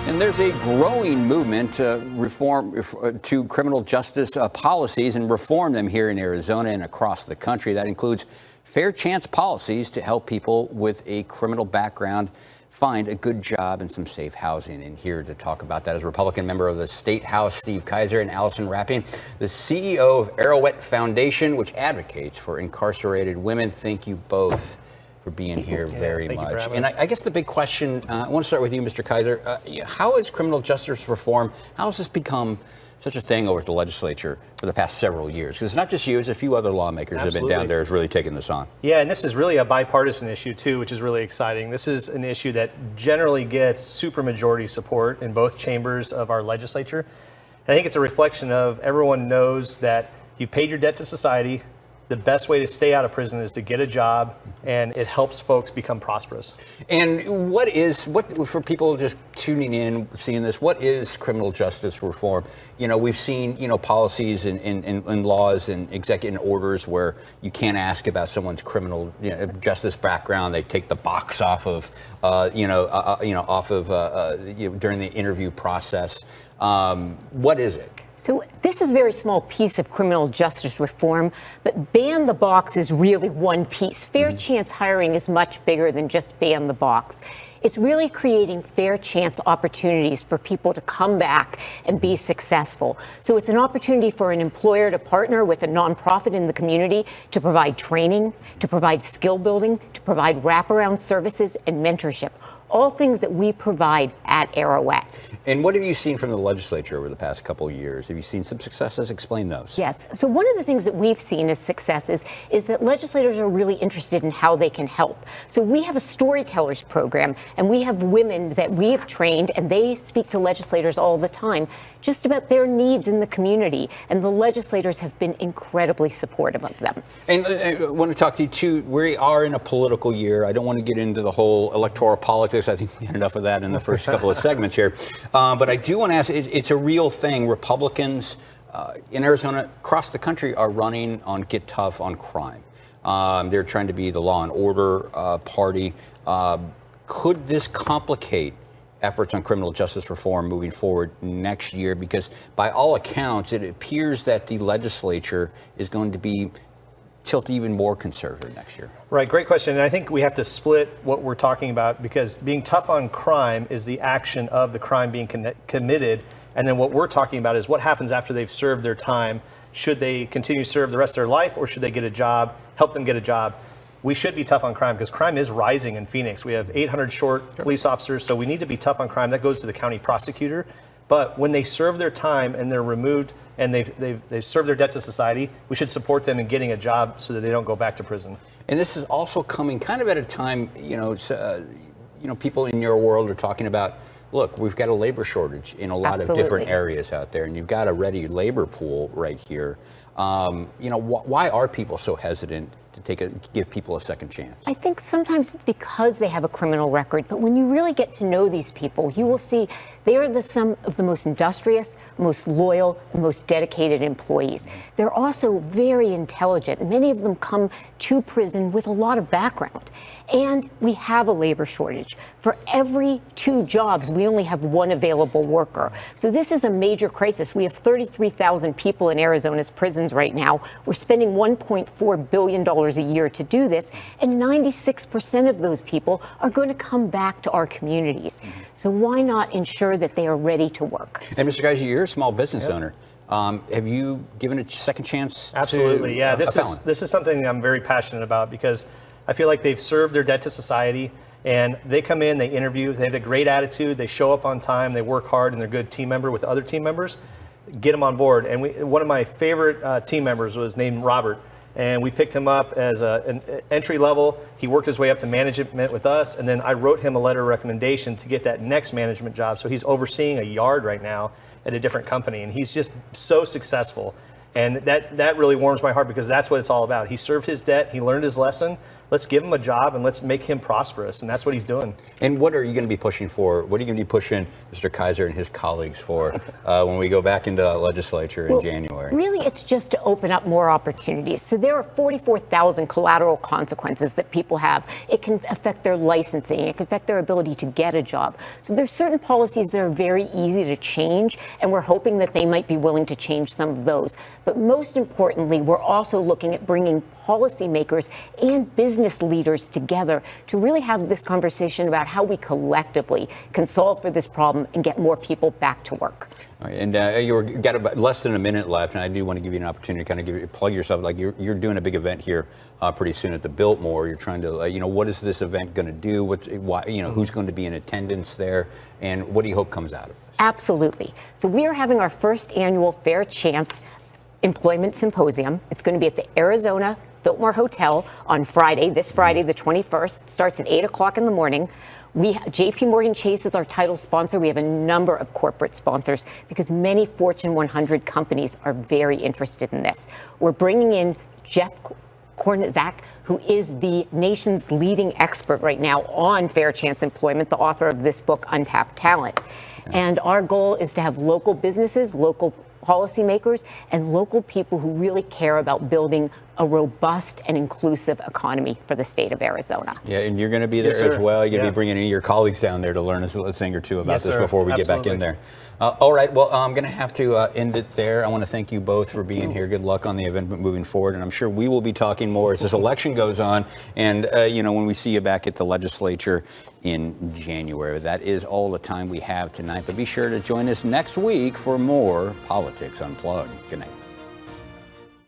And there's a growing movement to reform to criminal justice policies and reform them here in Arizona and across the country. That includes fair chance policies to help people with a criminal background find a good job and some safe housing. And here to talk about that is Republican member of the State House, Steve Kaiser, and Alison Rapping, the CEO of Arouet Foundation, which advocates for incarcerated women. Thank you both for being here very much. And I guess the big question, I want to start with you, Mr. Kaiser. How is criminal justice reform, how has this become such a thing over at the legislature for the past several years? Because it's not just you, it's a few other lawmakers that have been down there who've really taken this on. Yeah, and this is really a bipartisan issue, too, which is really exciting. This is an issue that generally gets supermajority support in both chambers of our legislature. And I think it's a reflection of everyone knows that you've paid your debt to society. The best way to stay out of prison is to get a job, and it helps folks become prosperous. And what for people just tuning in, seeing this, what is criminal justice reform? You know, we've seen, policies and laws and executive orders where you can't ask about someone's criminal justice background. They take the box off of, during the interview process. What is it? So this is a very small piece of criminal justice reform, but ban the box is really one piece. Fair chance hiring is much bigger than just ban the box. It's really creating fair chance opportunities for people to come back and be successful. So it's an opportunity for an employer to partner with a nonprofit in the community to provide training, to provide skill building, to provide wraparound services and mentorship. All things that we provide at Arouet. And what have you seen from the legislature over the past couple of years? Have you seen some successes? Explain those. Yes. So one of the things that we've seen as successes is that legislators are really interested in how they can help. So we have a storytellers program, and we have women that we have trained, and they speak to legislators all the time just about their needs in the community. And the legislators have been incredibly supportive of them. And I want to talk to you, too. We are in a political year. I don't want to get into the whole electoral politics. I think we had enough of that in the first couple of segments here. But I do want to ask, it's a real thing. Republicans in Arizona, across the country, are running on Get Tough on crime. They're trying to be the law and order party. Could this complicate efforts on criminal justice reform moving forward next year? Because by all accounts, it appears that the legislature is going to be tilt even more conservative next year. Right, great question. And I think we have to split what we're talking about, because being tough on crime is the action of the crime being committed. And then what we're talking about is what happens after they've served their time. Should they continue to serve the rest of their life, or should they get a job, help them get a job? We should be tough on crime because crime is rising in Phoenix. We have 800 short police officers, so we need to be tough on crime. That goes to the county prosecutor. But when they serve their time and they're removed and they've served their debt to society, we should support them in getting a job so that they don't go back to prison. And this is also coming kind of at a time, people in your world are talking about, look, we've got a labor shortage in a lot of different areas out there, and you've got a ready labor pool right here. Why are people so hesitant to give people a second chance? I think sometimes it's because they have a criminal record, but when you really get to know these people, you will see they are some of the most industrious, most loyal, and most dedicated employees. They're also very intelligent. Many of them come to prison with a lot of background. And we have a labor shortage. For every 2 jobs, we only have 1 available worker. So this is a major crisis. We have 33,000 people in Arizona's prisons right now. We're spending $1.4 billion a year to do this, and 96% of those people are going to come back to our communities. So why not ensure that they are ready to work? And Mr. Kaiser, you're a small business owner. Have you given a second chance? Absolutely, yeah. This is something I'm very passionate about, because I feel like they've served their debt to society, and they come in, they interview, they have a great attitude, they show up on time, they work hard, and they're a good team member with other team members. Get them on board. And one of my favorite team members was named Robert. And we picked him up as an entry level. He worked his way up to management with us, and then I wrote him a letter of recommendation to get that next management job. So he's overseeing a yard right now at a different company, and he's just so successful. And that really warms my heart because that's what it's all about. He served his debt. He learned his lesson. Let's give him a job and let's make him prosperous. And that's what he's doing. And what are you going to be pushing for? What are you going to be pushing Mr. Kaiser and his colleagues for when we go back into the legislature in January? Really, it's just to open up more opportunities. So there are 44,000 collateral consequences that people have. It can affect their licensing. It can affect their ability to get a job. So there's certain policies that are very easy to change, and we're hoping that they might be willing to change some of those. But most importantly, we're also looking at bringing policymakers and business leaders together to really have this conversation about how we collectively can solve for this problem and get more people back to work. All right, and you've got about less than a minute left, and I do want to give you an opportunity to kind of plug yourself. Like you're doing a big event here pretty soon at the Biltmore. You're trying to, what is this event going to do? Who's going to be in attendance there, and what do you hope comes out of it? Absolutely. So we are having our first annual Fair Chance Employment Symposium. It's going to be at the Arizona Biltmore Hotel on Friday, this Friday, the 21st. Starts at 8 o'clock in the morning. JP Morgan Chase is our title sponsor. We have a number of corporate sponsors because many Fortune 100 companies are very interested in this. We're bringing in Jeff Korzenik, who is the nation's leading expert right now on fair chance employment, the author of this book, Untapped Talent. And our goal is to have local businesses, local policymakers, and local people who really care about building a robust and inclusive economy for the state of Arizona. Yeah, and you're going to be there as well. You're going to be bringing any of your colleagues down there to learn a thing or two about this before we get back in there. All right, well, I'm going to have to end it there. I want to thank you both for being here. Good luck on the event moving forward, and I'm sure we will be talking more as this election goes on, and when we see you back at the legislature in January. That is all the time we have tonight, but be sure to join us next week for more Politics Unplugged. Good night.